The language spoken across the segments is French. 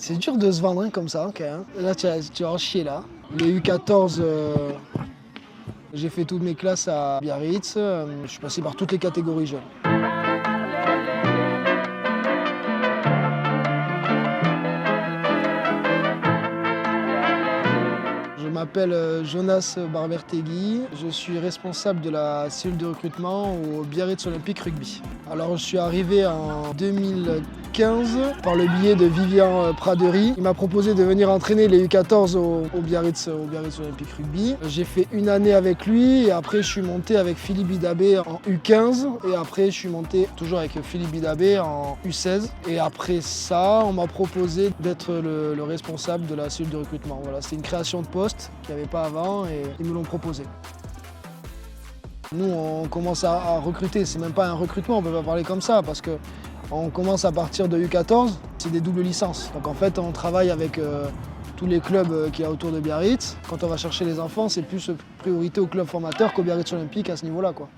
C'est dur de se vendre hein, comme ça, quand même. Là, tu vas en chier, là. Les U14, j'ai fait toutes mes classes à Biarritz. Je suis passé par toutes les catégories jeunes. Je m'appelle Jonas Barbertegui. Je suis responsable de la cellule de recrutement au Biarritz Olympique Rugby. Alors, je suis arrivé en 2015 par le biais de Vivian Pradery. Il m'a proposé de venir entraîner les U14 au Biarritz Olympique Rugby. J'ai fait une année avec lui et après je suis monté avec Philippe Bidabé en U15 et après je suis monté toujours avec Philippe Bidabé en U16. Et après ça, on m'a proposé d'être le responsable de la cellule de recrutement. Voilà, c'est une création de poste qu'il n'y avait pas avant et ils me l'ont proposé. Nous, on commence à recruter, c'est même pas un recrutement, on ne peut pas parler comme ça parce qu'on commence à partir de U14, c'est des doubles licences. Donc en fait, on travaille avec tous les clubs qu'il y a autour de Biarritz. Quand on va chercher les enfants, c'est plus priorité au club formateur qu'au Biarritz Olympique à ce niveau-là, quoi.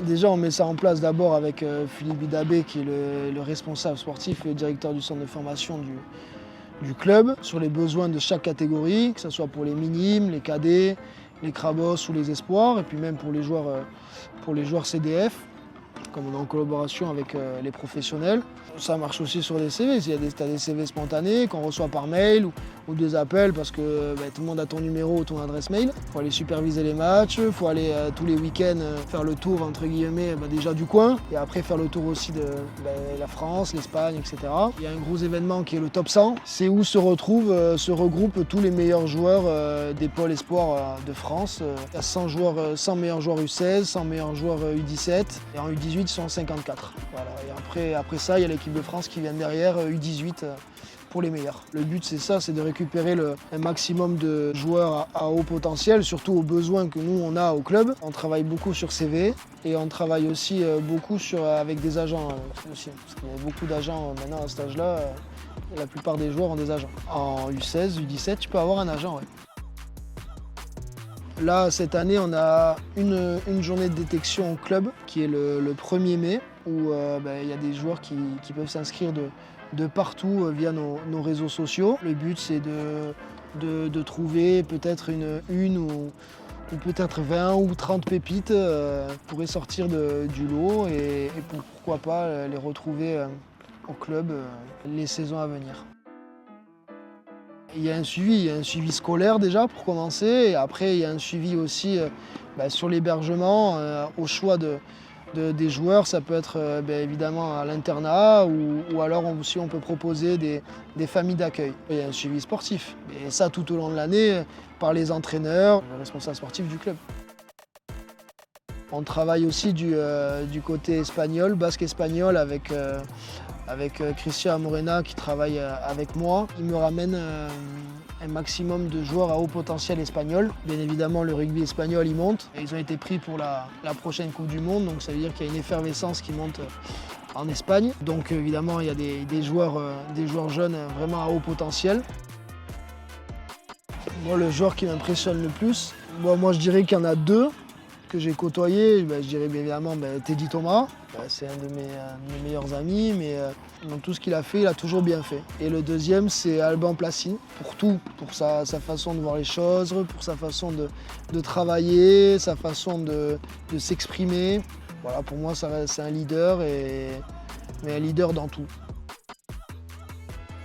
Déjà, on met ça en place d'abord avec Philippe Bidabé, qui est le responsable sportif et le directeur du centre de formation du club, sur les besoins de chaque catégorie, que ce soit pour les minimes, les cadets, les crabos ou les espoirs, et puis même pour les joueurs CDF, comme on est en collaboration avec les professionnels. Ça marche aussi sur des CV, il y a des CV spontanés qu'on reçoit par mail ou des appels parce que tout le monde a ton numéro ou ton adresse mail. Il faut aller superviser les matchs, il faut aller tous les week-ends faire le tour entre guillemets déjà du coin et après faire le tour aussi de la France, l'Espagne, etc. Il y a un gros événement qui est le Top 100, c'est où se regroupent tous les meilleurs joueurs des pôles espoirs de France. Il y a 100 meilleurs joueurs U16, 100 meilleurs joueurs U17 et en U18 ils sont 54. Voilà. Et après ça, il y a l'équipe de France qui vient derrière, U18 pour les meilleurs. Le but c'est ça, c'est de récupérer un maximum de joueurs à haut potentiel, surtout aux besoins que nous on a au club. On travaille beaucoup sur CV et on travaille aussi beaucoup avec des agents aussi. Parce qu'il y a beaucoup d'agents maintenant à cet âge-là, la plupart des joueurs ont des agents. En U16, U17, tu peux avoir un agent, ouais. Là, cette année, on a une journée de détection au club qui est le 1er mai où il y a des joueurs qui peuvent s'inscrire de partout via nos réseaux sociaux. Le but, c'est de trouver peut-être une ou peut-être 20 ou 30 pépites pourraient sortir du lot et pourquoi pas les retrouver au club les saisons à venir. Il y a un suivi scolaire déjà pour commencer et après il y a un suivi aussi sur l'hébergement au choix des joueurs. Ça peut être évidemment à l'internat ou alors aussi on peut proposer des familles d'accueil. Il y a un suivi sportif et ça tout au long de l'année par les entraîneurs, les responsables sportifs du club. On travaille aussi du côté espagnol, basque espagnol avec Christian Morena qui travaille avec moi. Il me ramène un maximum de joueurs à haut potentiel espagnol. Bien évidemment, le rugby espagnol, il monte. Ils ont été pris pour la prochaine Coupe du Monde, donc ça veut dire qu'il y a une effervescence qui monte en Espagne. Donc évidemment, il y a des joueurs jeunes vraiment à haut potentiel. Moi, le joueur qui m'impressionne le plus, moi je dirais qu'il y en a deux que j'ai côtoyé, je dirais bien évidemment Teddy Thomas. C'est un de mes meilleurs amis, mais dans tout ce qu'il a fait, il a toujours bien fait. Et le deuxième, c'est Alban Placine, pour tout, pour sa façon de voir les choses, pour sa façon de travailler, sa façon de s'exprimer. Voilà, pour moi, c'est un leader, mais un leader dans tout.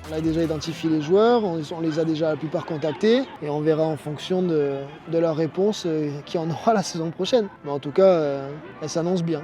On a déjà identifié les joueurs, on les a déjà la plupart contactés et on verra en fonction de leur réponse qui en aura la saison prochaine. Mais en tout cas, elle s'annonce bien.